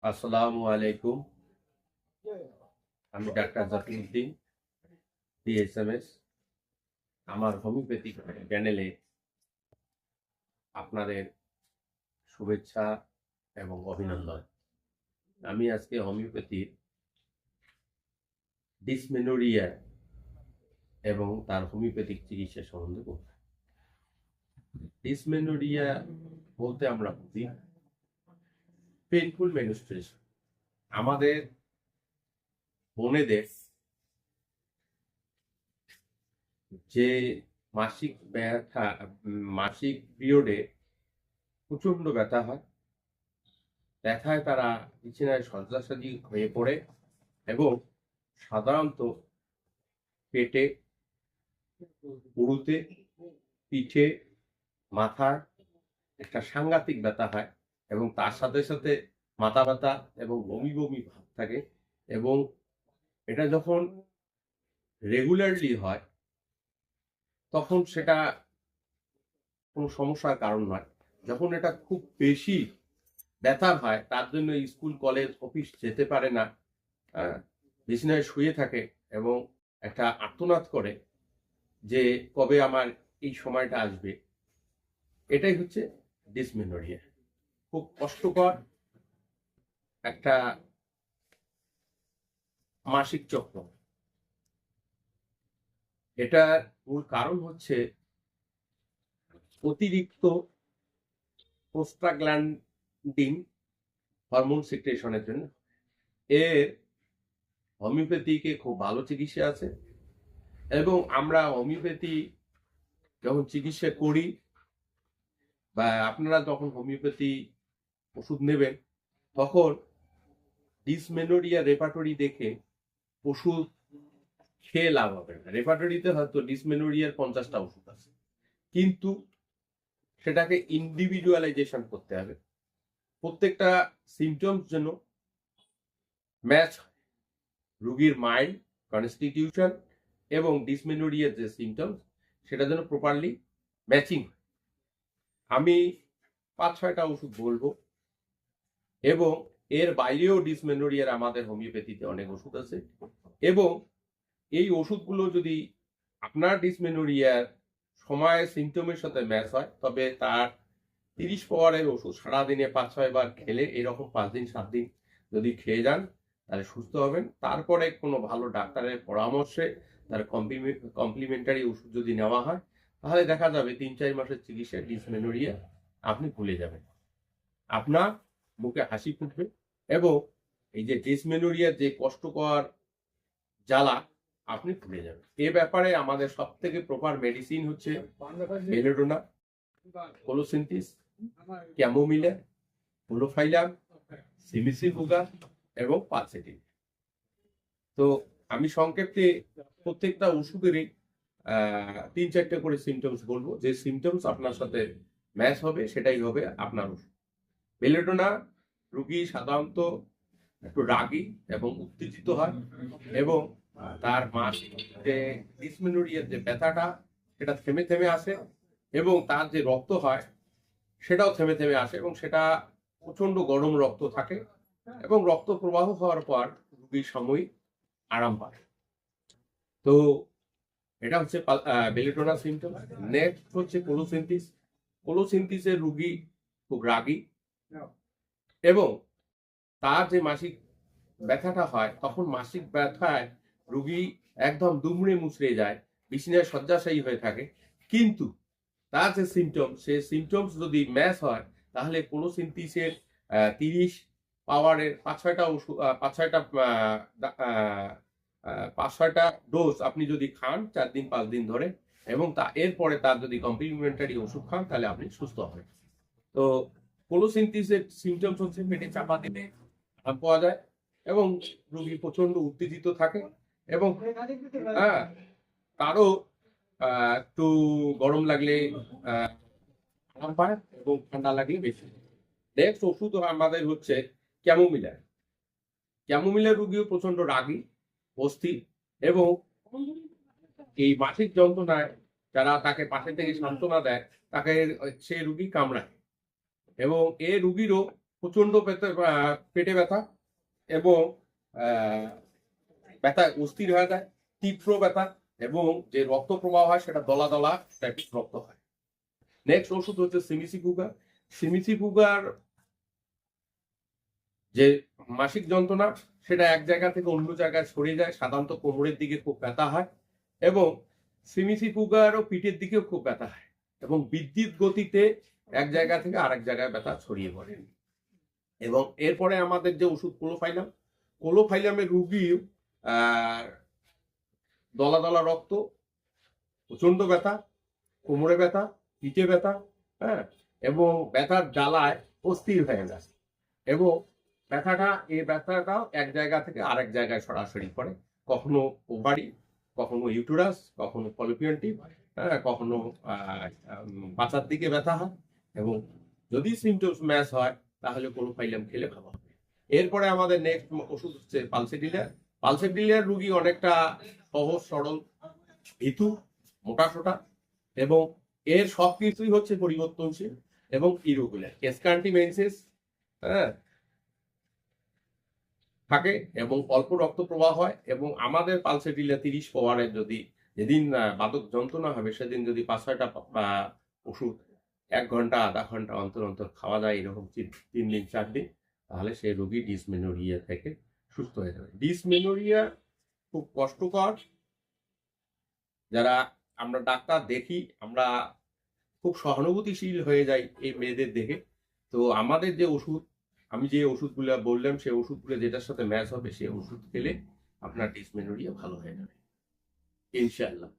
আসসালামু আলাইকুম। আমি ডাক্তার জাকিরউদ্দিন, ডিএসএমএস। আমার হোমিওপ্যাথিক চ্যানেলে আপনাদের শুভেচ্ছা এবং অভিনন্দন। আমি আজকে হোমিওপ্যাথির ডিসমেনোরিয়া এবং তার হোমিওপ্যাথিক চিকিৎসা সম্বন্ধে বলব। ডিসমেনোরিয়া বলতে আমরা বুঝি পেইনফুল মেনস্ট্রুয়েশন। আমাদের বোনেদের যে মাসিক ব্যথা, মাসিক পিরিয়ডে প্রচন্ড ব্যথা হয়, ব্যথায় তারা বিছানায় শয্যাশায়ী হয়ে পড়ে এবং সাধারণত পেটে, উরুতে, পিঠে, মাথায় একটা সাংঘাতিক ব্যথা হয় এবং তার সাথে সাথে মাথা ব্যথা এবং বমি বমি ভাব থাকে। এবং এটা যখন রেগুলারলি হয় তখন সেটা কোনো সমস্যার কারণ নয়। যখন এটা খুব বেশি ব্যথা হয়, তার জন্য স্কুল, কলেজ, অফিস যেতে পারে না, বিছানায় শুয়ে থাকে এবং একটা আর্তনাদ করে যে কবে আমার এই সময়টা আসবে। এটাই হচ্ছে ডিসমেনোরিয়া। খুব কষ্টকর একটা মাসিক চক্র। এটার মূল কারণ হচ্ছে অতিরিক্ত প্রোস্টাগ্ল্যান্ডিন হরমোন সিক্রেশনের জন্য। এর হোমিওপ্যাথিকে খুব ভালো চিকিৎসা আছে এবং আমরা হোমিওপ্যাথি যখন চিকিৎসা করি বা আপনারা যখন হোমিওপ্যাথি ওষুধ নেবেন তখন ডিসমেনোরিয়া রেপার্টরি দেখে ওষুধ খেয়ে লাভ হবে না। রেপার্টরিতে হয়তো ডিসমেনোরিয়ার 50টা ওষুধ আছে, কিন্তু সেটাকে ইন্ডিভিজুয়ালাইজেশন করতে হবে। প্রত্যেকটা সিমটমস যেন ম্যাচ হয়, রোগীর মাইন্ড কনস্টিটিউশন এবং ডিসমেনোরিয়ার যে সিমটমস সেটা যেন প্রপারলি ম্যাচিং হয়। আমি 5-6টা ওষুধ বলবো এবং এর বাইরেও ডিসমেনোরিয়ার আমাদের হোমিওপ্যাথিতে অনেক ওষুধ আছে এবং এই ওষুধগুলো যদি আপনার ডিসমেনোরিয়ার সময় সিমটমের সাথে ম্যাচ হয় তবে তার 30 পাওয়ারের ওষুধ সারাদিনে 5-6 বার খেলে, এরকম 5 দিন 7 দিন যদি খেয়ে যান তাহলে সুস্থ হবেন। তারপরে কোনো ভালো ডাক্তারের পরামর্শে তার কমপ্লিমেন্টারি ওষুধ যদি নেওয়া হয় তাহলে দেখা যাবে 3-4 মাসের চিকিৎসায় ডিসমেনোরিয়া আপনি ভুলে যাবেন, আপনার মুখে হাসি ফুটবে এবং এই যে ডিসমেনোরিয়ার যে কষ্টকর জ্বালা আপনি ভুলে যাবেন। এ ব্যাপারে আমাদের সব থেকে প্রপার মেডিসিন হচ্ছে বেলেডোনা, কোলোসিনথিস, ক্যামোমিলা, ক্লোরোফাইলাম, সিমিসিভুগা এবং পালসেটিন। তো আমি সংক্ষেপে প্রত্যেকটা ওষুধেরই 3-4টে করে সিমটমস বলবো। যে সিমটমস আপনার সাথে ম্যাচ হবে সেটাই হবে আপনার ওষুধ। বেলেডোনা রোগী সাধারণত একটু রাগী এবং উত্তেজিত হয় এবং তার মাসিক যে ডিসমেনোরিয়ার যে ব্যথাটা সেটা থেমে থেমে আসে এবং তার যে রক্ত হয় সেটাও থেমে থেমে আসে এবং সেটা প্রচন্ড গরম রক্ত থাকে এবং রক্ত প্রবাহ হওয়ার পর রোগীর সাময়িক আরাম পায়। তো এটা হচ্ছে বেলেডোনা সিমটম। নেক্সট হচ্ছে কোলোসিনথিস। কোলোসিনথিসের রোগী খুব রাগী এবং তার যে মাসিক ব্যথাটা হয় তখন মাসিক ব্যথায় রোগী একদম দুমড়ে মুচড়ে যায়, বিছানায় শয্যাশায়ী হয়ে থাকে। কিন্তু তার যে সিমটম, সেই সিমটমস যদি ম্যাচ হয় তাহলে কোলোসিনথিসের 30 পাওয়ারের 5-6টা ওষুধ, 5-6টা ডোজ আপনি যদি খান 4 দিন 5 দিন ধরে এবং এরপরে তার যদি কমপ্লিমেন্টারি ওষুধ খান তাহলে আপনি সুস্থ হবেন। তো কোলোসিনথিসের সিমটমস হচ্ছে পেটে চাপা দিলে আরাম পাওয়া যায় এবং রোগী প্রচন্ড উত্তেজিত থাকে এবং তারও একটু গরম লাগলে আরাম পায় এবং ঠান্ডা লাগলে বেশি। নেক্সট ওষুধ আমাদের হচ্ছে ক্যামোমিলা। ক্যামোমিলার রোগীও প্রচন্ড রাগী, অস্থির এবং এই মাসিক যন্ত্রণায় যারা তাকে পাশে থেকে সান্ত্বনা দেয় তাকে সে রোগী কামড়ায় এবং এ রোগীরও প্রচন্ড পেটে ব্যথা এবং ব্যথা অস্থির হয়ে যায়, তীব্র ব্যথা, এবং যে রক্ত প্রবাহ হয় সেটা দলা দলা টাইপের রক্ত হয়। নেক্সট ওষুধ হচ্ছে সিমিসিফুগা। সিমিসিফুগার যে মাসিক যন্ত্রণা সেটা এক জায়গা থেকে অন্য জায়গায় সরে যায়, সাধারণত কোমরের দিকে খুব ব্যথা হয়, এবং সিমিসিফুগারও পিঠের দিকেও খুব ব্যথা হয়, এবং বিদ্যুৎ গতিতে এক জায়গা থেকে আরেক জায়গায় ব্যথা ছড়িয়ে পড়ে। এবং এরপরে আমাদের যে ওষুধ ক্লোফাইলাম, ক্লোফাইলামের রুগী দলা দলা রক্ত, প্রচন্ড ব্যথা, কোমরে ব্যথা, পিঠে ব্যথা, হ্যাঁ, এবং ব্যথার জ্বালায় অস্থির হয়ে যায়, এবং এই ব্যথাটাও এক জায়গা থেকে আরেক জায়গায় সরাসরি পড়ে, কখনো ওভারি, কখনো ইউটেরাস, কখনো ফলোপিয়ান টিউব, হ্যাঁ, কখনো পাছার দিকে ব্যথা হয়, এবং যদি সিমটমস ম্যাচ হয় তাহলে ক্লোফাইলাম খেলে ভালো হবে। এরপরে আমাদের নেক্সট ওষুধ হচ্ছে পালসেডিলিয়ার। পালসেডিলিয়ার রুগী অনেকটা সহজ সরল, ভীতু, মোটাসোটা, এবং এর সবকিছুই হচ্ছে পরিবর্তনশীল এবং ইরেগুলার। স্ক্যান্টিমেন্সিস, হ্যাঁ, থাকে এবং অল্প রক্ত প্রবাহ হয়, এবং আমাদের পালসেডিলিয়া 30 পাওয়ারের যদি যেদিন বাদক যন্ত্রণা হবে সেদিন যদি 5-6টা ওষুধ 1 ঘন্টা আধা ঘন্টা অন্তর অন্তর খাওয়া যায়, এরকম 3 দিন 4 দিন, তাহলে সেই রোগী ডিসমেনোরিয়া থেকে সুস্থ হয়ে যাবে। ডিসমেনোরিয়া খুব কষ্টকর, যারা আমরা ডাক্তার দেখি আমরা খুব সহানুভূতিশীল হয়ে যাই এই মেয়েদের দেখে। তো আমাদের যে ওষুধ, আমি যে ওষুধগুলো বললাম সেই ওষুধগুলো যেটার সাথে ম্যাচ হবে সেই ওষুধ খেলে আপনার ডিসমেনোরিয়া ভালো হয়ে যাবে ইনশাআল্লাহ।